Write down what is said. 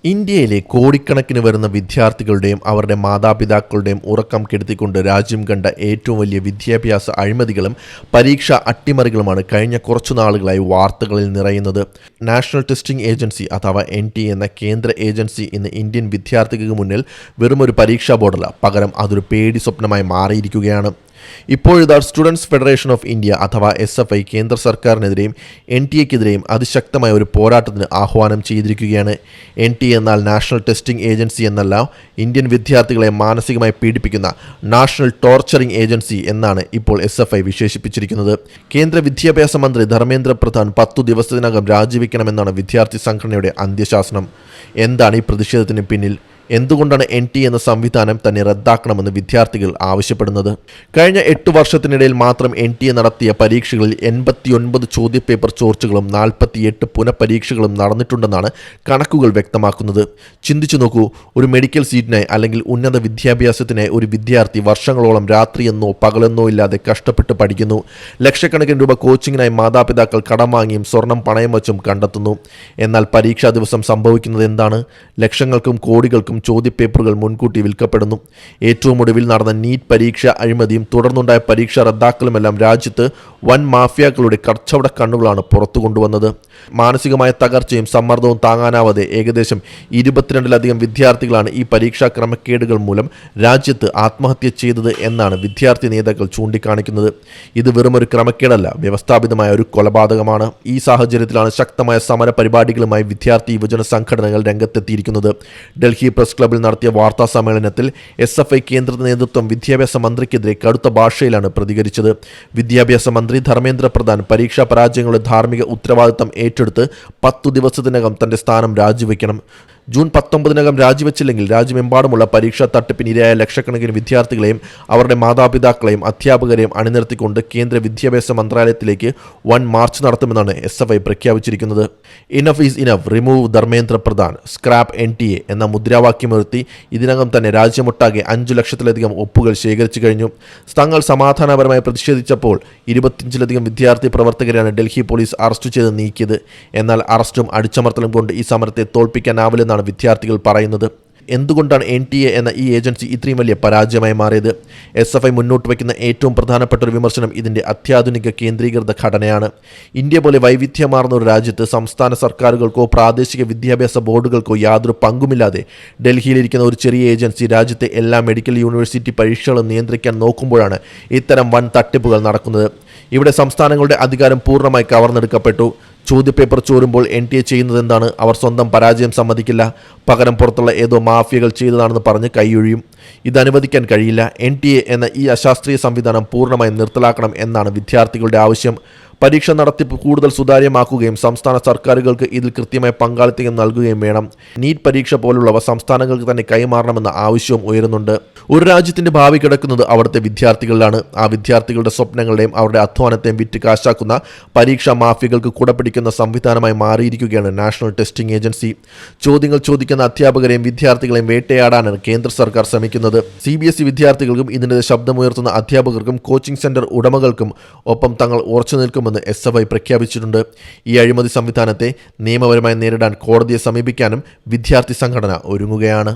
ഇന്ത്യയിലെ കോടിക്കണക്കിന് വരുന്ന വിദ്യാർത്ഥികളുടെയും അവരുടെ മാതാപിതാക്കളുടെയും ഉറക്കം കെടുത്തിക്കൊണ്ട് രാജ്യം കണ്ട ഏറ്റവും വലിയ വിദ്യാഭ്യാസ അഴിമതികളും പരീക്ഷാ അട്ടിമറികളുമാണ് കഴിഞ്ഞ കുറച്ചു നാളുകളായി വാർത്തകളിൽ നിറയുന്നത്. നാഷണൽ ടെസ്റ്റിംഗ് ഏജൻസി അഥവാ NTA എന്ന കേന്ദ്ര ഏജൻസി ഇന്ന് ഇന്ത്യൻ വിദ്യാർത്ഥികൾക്ക് മുന്നിൽ വെറുമൊരു പരീക്ഷാ ബോർഡല്ല, പകരം അതൊരു പേടി സ്വപ്നമായി മാറിയിരിക്കുകയാണ്. ഇപ്പോഴിതാ സ്റ്റുഡൻസ് ഫെഡറേഷൻ ഓഫ് ഇന്ത്യ അഥവാ SFI കേന്ദ്ര സർക്കാരിനെതിരെയും NTA അതിശക്തമായ ഒരു പോരാട്ടത്തിന് ആഹ്വാനം ചെയ്തിരിക്കുകയാണ്. NTA എന്നാൽ നാഷണൽ ടെസ്റ്റിംഗ് ഏജൻസി എന്നല്ല, ഇന്ത്യൻ വിദ്യാർത്ഥികളെ മാനസികമായി പീഡിപ്പിക്കുന്ന നാഷണൽ ടോർച്ചറിംഗ് ഏജൻസി എന്നാണ് ഇപ്പോൾ SFI വിശേഷിപ്പിച്ചിരിക്കുന്നത്. കേന്ദ്ര വിദ്യാഭ്യാസ മന്ത്രി ധർമ്മേന്ദ്ര പ്രധാൻ 10 ദിവസത്തിനകം രാജിവെക്കണമെന്നാണ് വിദ്യാർത്ഥി സംഘടനയുടെ അന്ത്യശാസനം. എന്താണ് ഈ പ്രതിഷേധത്തിന് പിന്നിൽ? എന്തുകൊണ്ടാണ് NTA എന്ന സംവിധാനം തന്നെ റദ്ദാക്കണമെന്ന് വിദ്യാർത്ഥികൾ ആവശ്യപ്പെടുന്നത്? കഴിഞ്ഞ 8 വർഷത്തിനിടയിൽ മാത്രം NTA നടത്തിയ പരീക്ഷകളിൽ 89 ചോദ്യപേപ്പർ ചോർച്ചകളും 48 പുനഃപരീക്ഷകളും നടന്നിട്ടുണ്ടെന്നാണ് കണക്കുകൾ വ്യക്തമാക്കുന്നത്. ചിന്തിച്ചു നോക്കൂ, ഒരു മെഡിക്കൽ സീറ്റിനായി അല്ലെങ്കിൽ ഉന്നത വിദ്യാഭ്യാസത്തിനായി ഒരു വിദ്യാർത്ഥി വർഷങ്ങളോളം രാത്രിയെന്നോ പകലെന്നോ ഇല്ലാതെ കഷ്ടപ്പെട്ട് പഠിക്കുന്നു. ലക്ഷക്കണക്കിന് രൂപ കോച്ചിങ്ങിനായി മാതാപിതാക്കൾ കടം വാങ്ങിയും സ്വർണം പണയം വച്ചും കണ്ടെത്തുന്നു. എന്നാൽ പരീക്ഷാ ദിവസം സംഭവിക്കുന്നത് എന്താണ്? ലക്ഷങ്ങൾക്കും കോടികൾക്കും ചോദ്യപേപ്പറുകൾ മുൻകൂട്ടി വിൽക്കപ്പെടുന്നു. ഏറ്റവും ഒടുവിൽ നടന്ന നീറ്റ് പരീക്ഷ അഴിമതിയും തുടർന്നുണ്ടായ പരീക്ഷ റദ്ദാക്കലുമെല്ലാം രാജ്യത്ത് വൻ മാഫിയാക്കളുടെ കച്ചവട കണ്ണുകളാണ് പുറത്തു കൊണ്ടുവന്നത്. മാനസികമായ തകർച്ചയും സമ്മർദ്ദവും താങ്ങാനാവാതെ ഏകദേശം 22ലധികം വിദ്യാർത്ഥികളാണ് ഈ പരീക്ഷാ ക്രമക്കേടുകൾ മൂലം രാജ്യത്ത് ആത്മഹത്യ ചെയ്തത് എന്നാണ് വിദ്യാർത്ഥി നേതാക്കൾ ചൂണ്ടിക്കാണിക്കുന്നത്. ഇത് വെറുമൊരു ക്രമക്കേടല്ല, വ്യവസ്ഥാപിതമായ ഒരു കൊലപാതകമാണ്. ഈ സാഹചര്യത്തിലാണ് ശക്തമായ സമര പരിപാടികളുമായി വിദ്യാർത്ഥി യുവജന സംഘടനകൾ രംഗത്തെത്തിയിരിക്കുന്നത്. ഡൽഹി പ്രസ് ക്ലബിൽ നടത്തിയ വാർത്താ സമ്മേളനത്തിൽ SFI കേന്ദ്ര നേതൃത്വം വിദ്യാഭ്യാസ മന്ത്രിക്കെതിരെ കടുത്ത ഭാഷയിലാണ് പ്രതികരിച്ചത്. വിദ്യാഭ്യാസ മന്ത്രി ധർമ്മേന്ദ്ര പ്രധാൻ പരീക്ഷാ പരാജയങ്ങളുടെ ധാർമ്മിക ഉത്തരവാദിത്തം ഏറ്റെടുത്ത് 10 ദിവസത്തിനകം തന്റെ സ്ഥാനം രാജിവെക്കണം. ജൂൺ 19-നകം രാജിവെച്ചില്ലെങ്കിൽ രാജ്യമെമ്പാടുമുള്ള പരീക്ഷാ തട്ടിപ്പിനിരയായ ലക്ഷക്കണക്കിന് വിദ്യാർത്ഥികളെയും അവരുടെ മാതാപിതാക്കളെയും അധ്യാപകരെയും അണിനിർത്തിക്കൊണ്ട് കേന്ദ്ര വിദ്യാഭ്യാസ മന്ത്രാലയത്തിലേക്ക് വൻ മാർച്ച് നടത്തുമെന്നാണ് SFI പ്രഖ്യാപിച്ചിരിക്കുന്നത്. Enough is enough, remove Dharmendra Pradhan, scrap NTA എന്ന മുദ്രാവാക്യമുയർത്തി ഇതിനകം തന്നെ രാജ്യമൊട്ടാകെ 5 ലക്ഷത്തിലധികം ഒപ്പുകൾ ശേഖരിച്ചു കഴിഞ്ഞു. തങ്ങൾ സമാധാനപരമായി പ്രതിഷേധിച്ചപ്പോൾ 25ലധികം വിദ്യാർത്ഥി പ്രവർത്തകരെയാണ് ഡൽഹി പോലീസ് അറസ്റ്റ് ചെയ്ത് നീക്കിയത്. എന്നാൽ അറസ്റ്റും അടിച്ചമർത്തലും കൊണ്ട് ഈ സമരത്തെ തോൽപ്പിക്കാനാവില്ലെന്നാണ് വിദ്യാർത്ഥികൾ പറയുന്നത്. എന്തുകൊണ്ടാണ് NTA എന്ന ഈ ഏജൻസി ഇത്രയും വലിയ പരാജയമായി മാറിയത്? SFI മുന്നോട്ട് വയ്ക്കുന്ന ഏറ്റവും പ്രധാനപ്പെട്ട ഒരു വിമർശനം ഇതിൻ്റെ അത്യാധുനിക കേന്ദ്രീകൃത ഘടനയാണ്. ഇന്ത്യ പോലെ വൈവിധ്യമാർന്ന ഒരു രാജ്യത്ത് സംസ്ഥാന സർക്കാരുകൾക്കോ പ്രാദേശിക വിദ്യാഭ്യാസ ബോർഡുകൾക്കോ യാതൊരു പങ്കുമില്ലാതെ ഡൽഹിയിലിരിക്കുന്ന ഒരു ചെറിയ ഏജൻസി രാജ്യത്തെ എല്ലാ മെഡിക്കൽ യൂണിവേഴ്സിറ്റി പരീക്ഷകളും നിയന്ത്രിക്കാൻ നോക്കുമ്പോഴാണ് ഇത്തരം വൻ തട്ടിപ്പുകൾ നടക്കുന്നത്. ഇവിടെ സംസ്ഥാനങ്ങളുടെ അധികാരം പൂർണ്ണമായി കവർന്നെടുക്കപ്പെട്ടു. ചോദ്യപേപ്പർ ചോരുമ്പോൾ NTA ചെയ്യുന്നത് എന്താണ്? അവർ സ്വന്തം പരാജയം സമ്മതിക്കില്ല, പകരം പുറത്തുള്ള ഏതോ മാഫിയകൾ ചെയ്തതാണെന്ന് പറഞ്ഞ് കൈയൊഴിയും. ഇത് അനുവദിക്കാൻ കഴിയില്ല. NTA എന്ന ഈ അശാസ്ത്രീയ സംവിധാനം പൂർണ്ണമായും നിർത്തലാക്കണം എന്നാണ് വിദ്യാർത്ഥികളുടെ ആവശ്യം. പരീക്ഷ നടത്തിപ്പ് കൂടുതൽ സുതാര്യമാക്കുകയും സംസ്ഥാന സർക്കാരുകൾക്ക് ഇതിൽ കൃത്യമായ പങ്കാളിത്തം നൽകുകയും വേണം. നീറ്റ് പരീക്ഷ പോലുള്ളവ സംസ്ഥാനങ്ങൾക്ക് തന്നെ കൈമാറണമെന്ന ആവശ്യവും ഉയരുന്നുണ്ട്. ഒരു രാജ്യത്തിന്റെ ഭാവി കിടക്കുന്നത് അവിടുത്തെ വിദ്യാർത്ഥികളിലാണ്. ആ വിദ്യാർത്ഥികളുടെ സ്വപ്നങ്ങളെയും അവരുടെ അധ്വാനത്തെയും വിറ്റ് കാശാക്കുന്ന പരീക്ഷാ മാഫിയകൾക്ക് കുടപിടിക്കുന്ന സംവിധാനമായി മാറിയിരിക്കുകയാണ് നാഷണൽ ടെസ്റ്റിംഗ് ഏജൻസി. ചോദ്യങ്ങൾ ചോദിക്കുന്ന അധ്യാപകരെയും വിദ്യാർത്ഥികളെയും വേട്ടയാടാനാണ് കേന്ദ്ര സർക്കാർ ശ്രമിക്കുന്നത്. CBSE വിദ്യാർത്ഥികൾക്കും ഇതിനെതിരെ ശബ്ദമുയർത്തുന്ന അധ്യാപകർക്കും കോച്ചിംഗ് സെന്റർ ഉടമകൾക്കും ഒപ്പം തങ്ങൾ ഉറച്ചു നിൽക്കുമെന്ന് SFI പ്രഖ്യാപിച്ചിട്ടുണ്ട്. ഈ അഴിമതി സംവിധാനത്തെ നിയമപരമായി നേരിടാൻ കോടതിയെ സമീപിക്കാനും വിദ്യാർത്ഥി സംഘടന ഒരുങ്ങുകയാണ്.